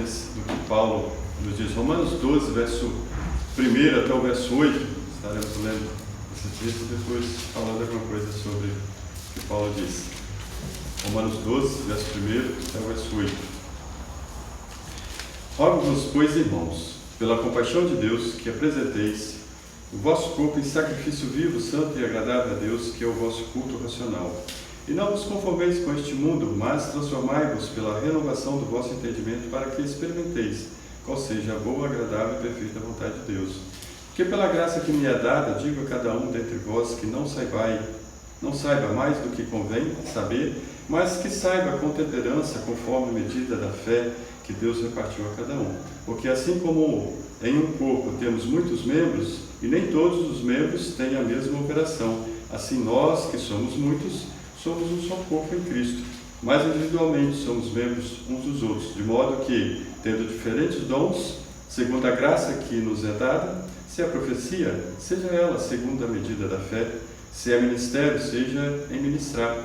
do que Paulo nos diz. Romanos 12, verso 1 até o verso 8, estaremos lendo esse texto e depois falando alguma coisa sobre o que Paulo diz. Romanos 12, verso 1 até o verso 8. Rogo-vos, pois, irmãos, pela compaixão de Deus, que apresenteis o vosso corpo em sacrifício vivo, santo e agradável a Deus, que é o vosso culto racional. E não vos conformeis com este mundo, mas transformai-vos pela renovação do vosso entendimento, para que experimenteis qual seja a boa, agradável e perfeita vontade de Deus. Porque pela graça que me é dada, digo a cada um dentre vós que não saiba mais do que convém saber, mas que saiba com temperança, conforme a medida da fé que Deus repartiu a cada um. Porque assim como em um corpo temos muitos membros, e nem todos os membros têm a mesma operação, assim nós, que somos muitos, somos um só corpo em Cristo, mas individualmente somos membros uns dos outros, de modo que, tendo diferentes dons, segundo a graça que nos é dada, se é profecia, seja ela segundo a medida da fé, se é ministério, seja em ministrar,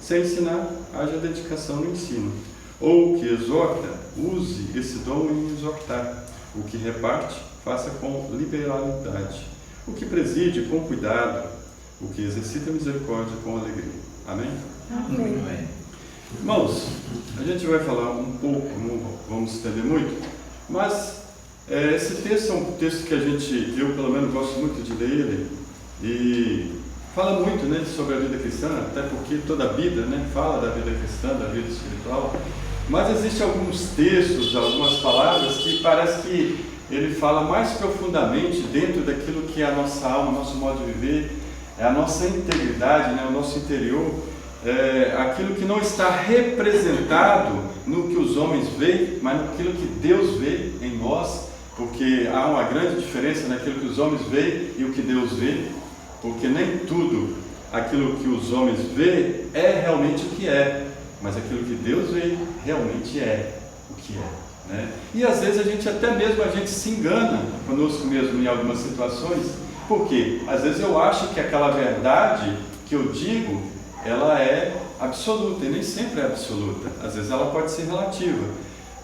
se é ensinar, haja dedicação no ensino, ou o que exorta, use esse dom em exortar, o que reparte, faça com liberalidade, o que preside com cuidado, o que exercita misericórdia com alegria. Amém? Amém. Irmãos, a gente vai falar um pouco, não vamos estender muito, mas esse texto é um texto que eu pelo menos gosto muito de ler ele, e fala muito, né, sobre a vida cristã, até porque toda a Bíblia, né, fala da vida cristã, da vida espiritual, mas existem alguns textos, algumas palavras que parece que ele fala mais profundamente dentro daquilo que é a nossa alma, o nosso modo de viver, é a nossa integridade, né, o nosso interior, aquilo que não está representado no que os homens veem, mas naquilo que Deus vê em nós, porque há uma grande diferença naquilo que os homens veem e o que Deus vê, porque nem tudo aquilo que os homens veem é realmente o que é, mas aquilo que Deus vê realmente é o que é. Né? E às vezes até mesmo a gente se engana conosco mesmo em algumas situações, porque às vezes eu acho que aquela verdade que eu digo, ela é absoluta, e nem sempre é absoluta, às vezes ela pode ser relativa,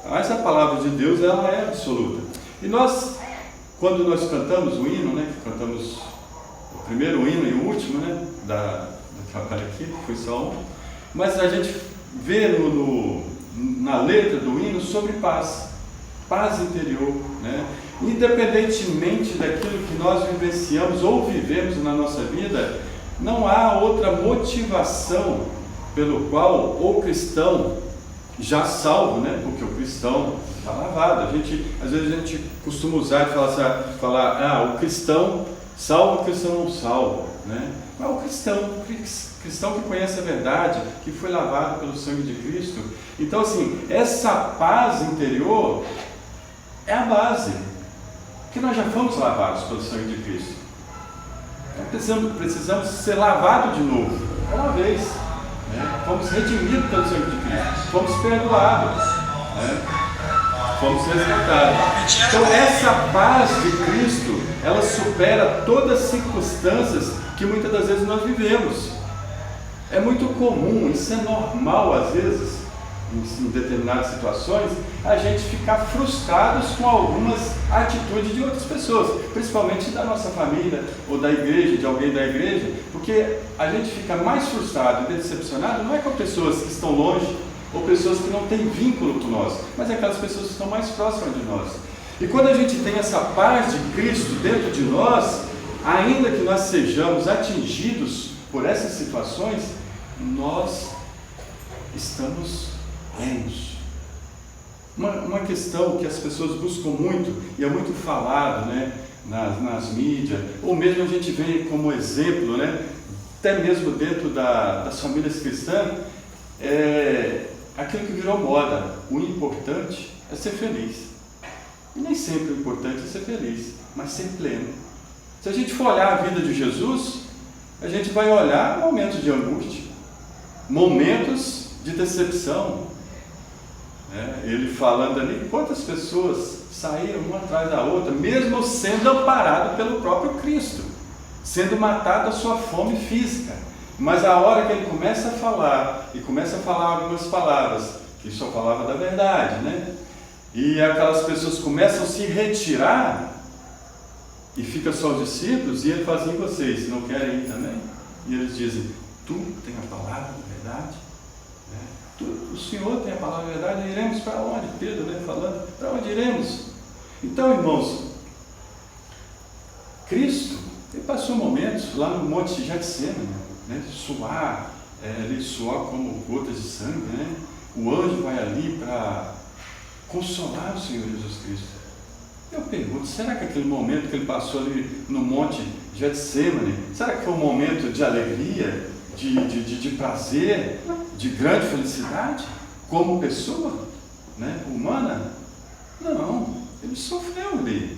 mas a palavra de Deus, ela é absoluta. E nós, quando nós cantamos o hino, né, cantamos o primeiro hino e o último, né, do trabalho aqui, foi só um, mas a gente vê na letra do hino sobre paz interior, né? Independentemente daquilo que nós vivenciamos ou vivemos na nossa vida, não há outra motivação pelo qual o cristão já salvo, né? Porque o cristão está lavado. Às vezes a gente costuma usar e falar, o cristão salvo, o cristão não salvo, né? Mas o cristão que conhece a verdade, que foi lavado pelo sangue de Cristo. Então, assim, essa paz interior é a base, porque nós já fomos lavados pelo sangue de Cristo. Então, precisamos ser lavados de novo, uma vez, né? Fomos redimidos pelo sangue de Cristo, fomos perdoados, né? Fomos resgatados. Então, essa paz de Cristo, ela supera todas as circunstâncias que muitas das vezes nós vivemos. É muito comum, isso é normal às vezes, em determinadas situações, a gente ficar frustrados com algumas atitudes de outras pessoas, principalmente da nossa família ou da igreja, de alguém da igreja, porque a gente fica mais frustrado e decepcionado não é com pessoas que estão longe ou pessoas que não têm vínculo com nós, mas é aquelas pessoas que estão mais próximas de nós. E quando a gente tem essa paz de Cristo dentro de nós, ainda que nós sejamos atingidos por essas situações, nós estamos plenos. Uma questão que as pessoas buscam muito, e é muito falado, né, nas mídias, ou mesmo a gente vê como exemplo, né, até mesmo dentro das famílias cristãs, aquilo que virou moda. O importante é ser feliz. E nem sempre o importante é ser feliz, mas ser pleno. Se a gente for olhar a vida de Jesus, a gente vai olhar momentos de angústia, momentos de decepção, né? Ele falando ali, quantas pessoas saíram uma atrás da outra, mesmo sendo amparado pelo próprio Cristo, sendo matado a sua fome física. Mas a hora que ele começa a falar, e começa a falar algumas palavras, que só falava da verdade, né? e aquelas pessoas começam a se retirar, e fica só os discípulos, e ele fala assim: vocês não querem ir também? E eles dizem: tu tem a palavra da verdade, o Senhor tem a palavra da verdade, iremos para onde? Pedro, falando, para onde iremos? Então, irmãos, Cristo, ele passou momentos lá no Monte de Getsemane, suar como gotas de sangue, o anjo vai ali para consolar o Senhor Jesus Cristo. Eu pergunto, será que aquele momento que ele passou ali no Monte de Getsemane, será que foi um momento de alegria, de prazer, de grande felicidade, como pessoa humana? Não, ele sofreu ali.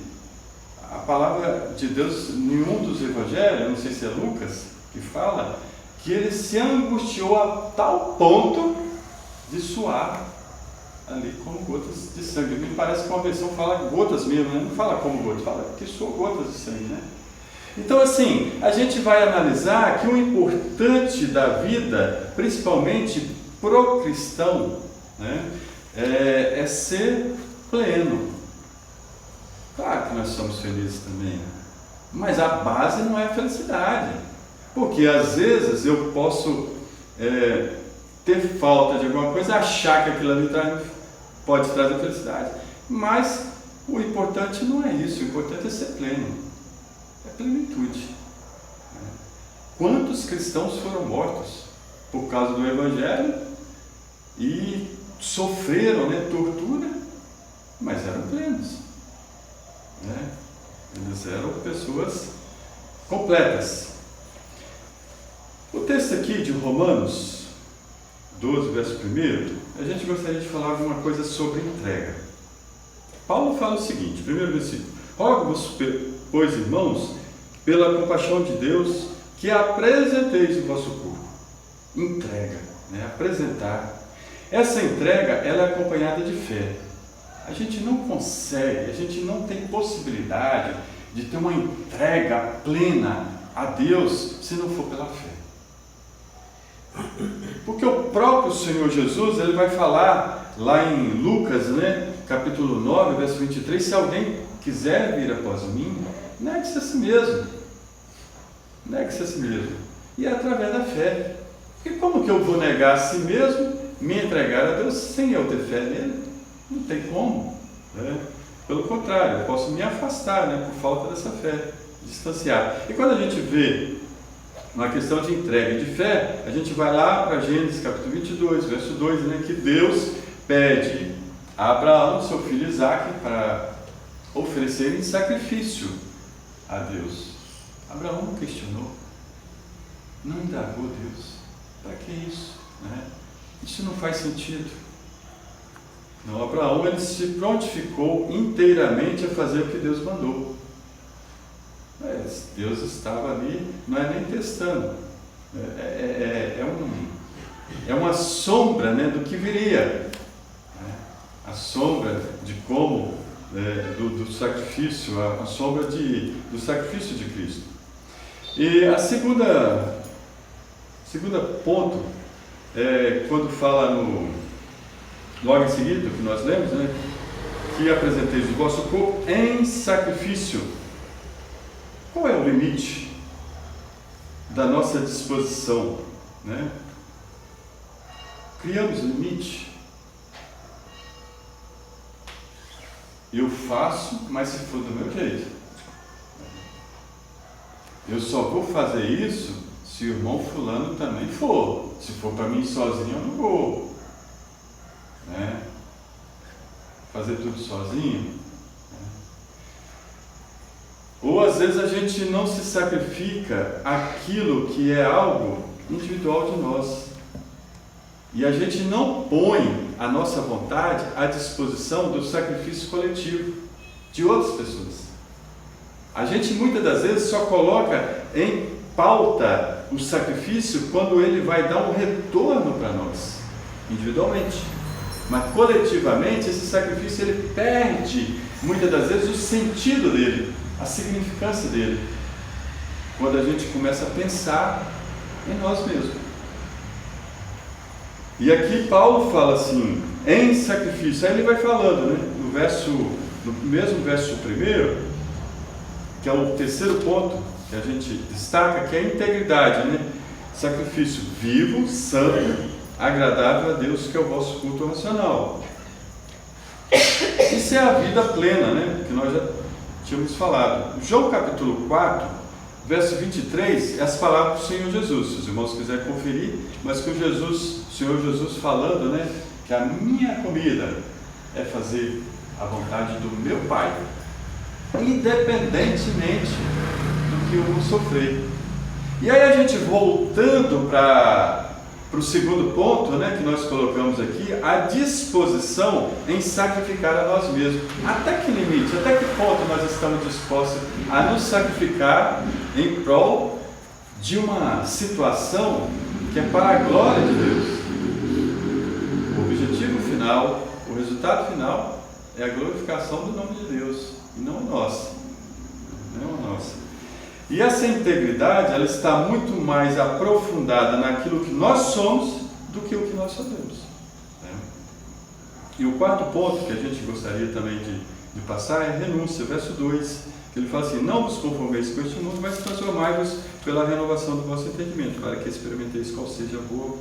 A palavra de Deus, em um dos evangelhos, não sei se é Lucas, que fala que ele se angustiou a tal ponto de suar ali como gotas de sangue. Me parece que uma versão fala gotas mesmo, não fala como gotas, fala que suou gotas de sangue, Então, assim, a gente vai analisar que o importante da vida, principalmente pro cristão, é ser pleno. Claro que nós somos felizes também, mas a base não é a felicidade, porque às vezes eu posso ter falta de alguma coisa, achar que aquilo ali pode trazer felicidade, mas o importante não é isso, o importante é ser pleno, é plenitude. Quantos cristãos foram mortos por causa do Evangelho e sofreram tortura, mas eram plenos? Eles eram pessoas completas. O texto aqui de Romanos 12, verso 1, a gente gostaria de falar alguma coisa sobre entrega. Paulo fala o seguinte, primeiro versículo: rogo-vos, pois, irmãos, pela compaixão de Deus, que apresenteis o vosso corpo. Entrega, apresentar. Essa entrega, ela é acompanhada de fé. A gente não consegue, a gente não tem possibilidade de ter uma entrega plena a Deus se não for pela fé. Porque o próprio Senhor Jesus, ele vai falar lá em Lucas, capítulo 9, verso 23, se alguém quiser vir após mim, negue-se a si mesmo. Negue-se a si mesmo. E é através da fé. Porque como que eu vou negar a si mesmo, me entregar a Deus sem eu ter fé nele? Não tem como, Pelo contrário, eu posso me afastar, por falta dessa fé, distanciar. E quando a gente vê uma questão de entrega e de fé, a gente vai lá para Gênesis capítulo 22, verso 2, que Deus pede a Abraão, seu filho Isaque, para oferecer em sacrifício a Deus. Abraão não questionou, não indagou Deus. Para que isso? Isso não faz sentido. Não, Abraão, ele se prontificou inteiramente a fazer o que Deus mandou. Deus estava ali, não é nem testando, é uma sombra do que viria, a sombra de como, do sacrifício, a sombra do sacrifício de Cristo. E a segunda ponto, quando fala logo em seguida, que nós lemos, que apresenteis o vosso corpo em sacrifício. Qual é o limite da nossa disposição? Criamos limite. Eu faço, mas se for do meu jeito. Eu só vou fazer isso se o irmão fulano também for. Se for para mim sozinho, eu não vou. Fazer tudo sozinho. Ou às vezes a gente não se sacrifica aquilo que é algo individual de nós. E a gente não põe a nossa vontade à disposição do sacrifício coletivo de outras pessoas. A gente muitas das vezes só coloca em pauta o sacrifício quando ele vai dar um retorno para nós, individualmente. Mas coletivamente esse sacrifício ele perde muitas das vezes o sentido dele, a significância dele, quando a gente começa a pensar em nós mesmos. E aqui Paulo fala assim, em sacrifício, aí ele vai falando, no no mesmo verso primeiro, que é o terceiro ponto que a gente destaca, que é a integridade, né? Sacrifício vivo, santo, agradável a Deus, que é o vosso culto racional. Isso é a vida plena, né? Que nós já tínhamos falado. João capítulo 4, verso 23, é as palavras do Senhor Jesus. Se os irmãos quiserem conferir, mas que o Senhor Jesus falando, né? Que a minha comida é fazer a vontade do meu Pai, independentemente do que eu vou sofrer. E aí a gente voltando para o segundo ponto, né, que nós colocamos aqui, a disposição em sacrificar a nós mesmos. Até que limite, até que ponto nós estamos dispostos a nos sacrificar em prol de uma situação que é para a glória de Deus. O objetivo final, o resultado final é a glorificação do nome de Deus, e não a nossa. Não a nossa. E essa integridade, ela está muito mais aprofundada naquilo que nós somos do que o que nós sabemos. Né? E o quarto ponto que a gente gostaria também de passar é a renúncia, verso 2, que ele fala assim: não vos conformeis com este mundo, mas transformai-vos pela renovação do vosso entendimento, para que experimenteis qual seja a boa,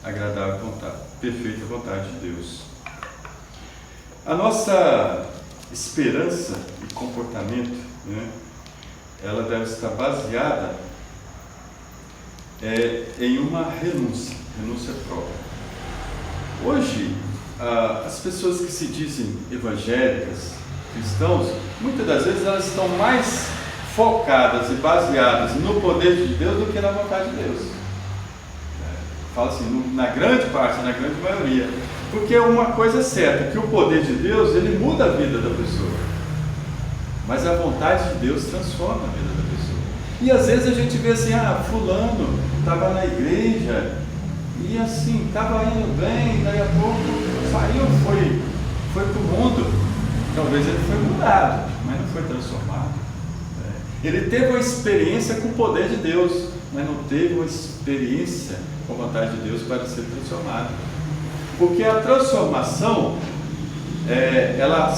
agradável vontade, perfeita vontade de Deus. A nossa esperança e comportamento, né, ela deve estar baseada em uma renúncia própria. Hoje, as pessoas que se dizem evangélicas, cristãos, muitas das vezes elas estão mais focadas e baseadas no poder de Deus do que na vontade de Deus. Fala assim, na grande parte, na grande maioria. Porque uma coisa é certa, que o poder de Deus, ele muda a vida da pessoa. Mas a vontade de Deus transforma a vida da pessoa. E às vezes a gente vê assim, fulano estava na igreja e assim, estava indo bem, daí a pouco saiu, foi para o mundo. Talvez ele foi mudado, mas não foi transformado. Ele teve uma experiência com o poder de Deus, mas não teve uma experiência com a vontade de Deus para ser transformado. Porque a transformação, ela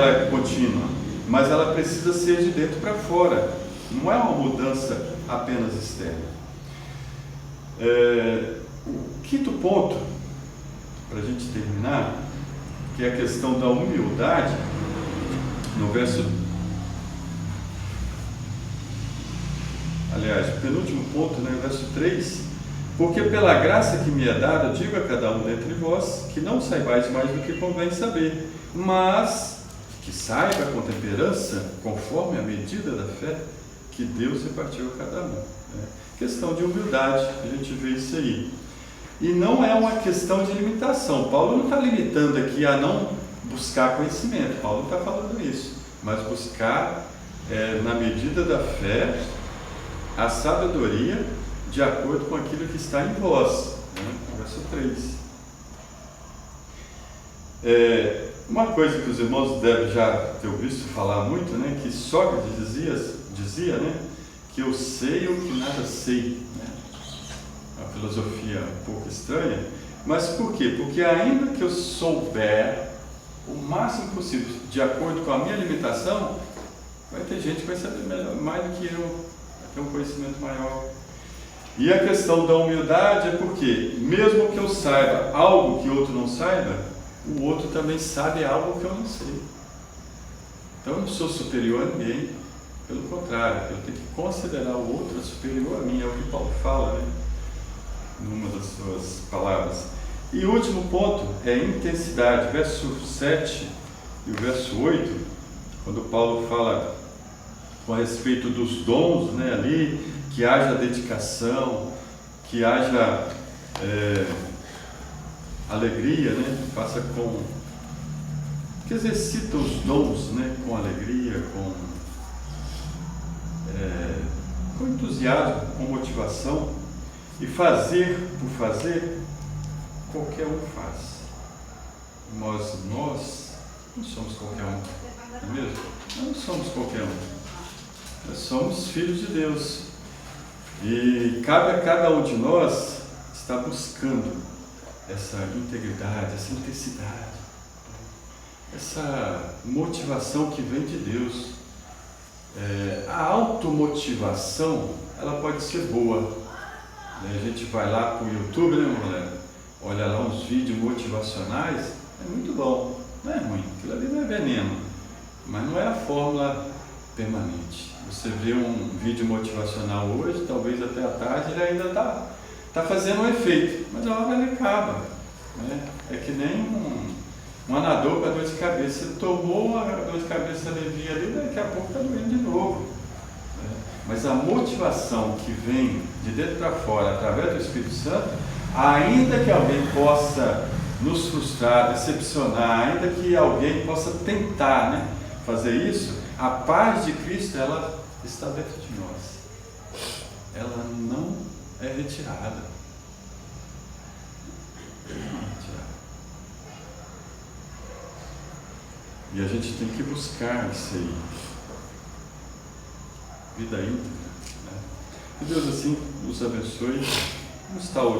é contínua, mas ela precisa ser de dentro para fora, não é uma mudança apenas externa. O quinto ponto, para a gente terminar, que é a questão da humildade, no verso... Aliás, o penúltimo ponto, né, verso 3, porque pela graça que me é dada, digo a cada um dentre vós, que não saibais mais do que convém saber, mas que saiba com temperança, conforme a medida da fé que Deus repartiu a cada um. Né? Questão de humildade, a gente vê isso aí. E não é uma questão de limitação. Paulo não está limitando aqui a não buscar conhecimento, Paulo não está falando isso, mas buscar, na medida da fé, a sabedoria de acordo com aquilo que está em vós. Né? Verso 3. Uma coisa que os irmãos devem já ter visto falar muito, né, que Sócrates dizia, né, que eu sei o que nada sei. Né? Uma filosofia um pouco estranha, mas por quê? Porque ainda que eu souber o máximo possível, de acordo com a minha limitação, vai ter gente que vai saber melhor, mais do que eu, vai ter um conhecimento maior. E a questão da humildade é porque, mesmo que eu saiba algo que outro não saiba, o outro também sabe algo que eu não sei. Então eu não sou superior a ninguém, pelo contrário, eu tenho que considerar o outro superior a mim, é o que Paulo fala, né? Numa das suas palavras. E o último ponto é intensidade, verso 7 e o verso 8, quando Paulo fala com a respeito dos dons, né, ali, que haja dedicação, que haja alegria, né? Faça que exercita os dons, né? Com alegria, com entusiasmo, com motivação, e fazer por fazer, qualquer um faz. Nós não somos qualquer um, não é mesmo? Nós não somos qualquer um, nós somos filhos de Deus, e cabe a cada um de nós estar buscando essa integridade, essa intensidade. essa motivação que vem de Deus. A automotivação, ela pode ser boa. A gente vai lá para o YouTube, né, galera? Olha lá uns vídeos motivacionais, é muito bom, não é ruim, aquilo ali não é veneno, mas não é a fórmula permanente. Você vê um vídeo motivacional hoje, talvez até à tarde ele ainda está fazendo um efeito, mas a hora ele acaba, né? É que nem um anador para dor de cabeça. Você tomou a dor de cabeça alivia ali, daqui a pouco está doendo de novo. Mas a motivação que vem de dentro para fora, através do Espírito Santo, ainda que alguém possa nos frustrar, decepcionar, ainda que alguém possa tentar, né, fazer isso, a paz de Cristo, ela está dentro de nós. Ela não é retirada. E a gente tem que buscar isso aí. Vida íntegra. Né? Que Deus assim nos abençoe. Vamos estar orando.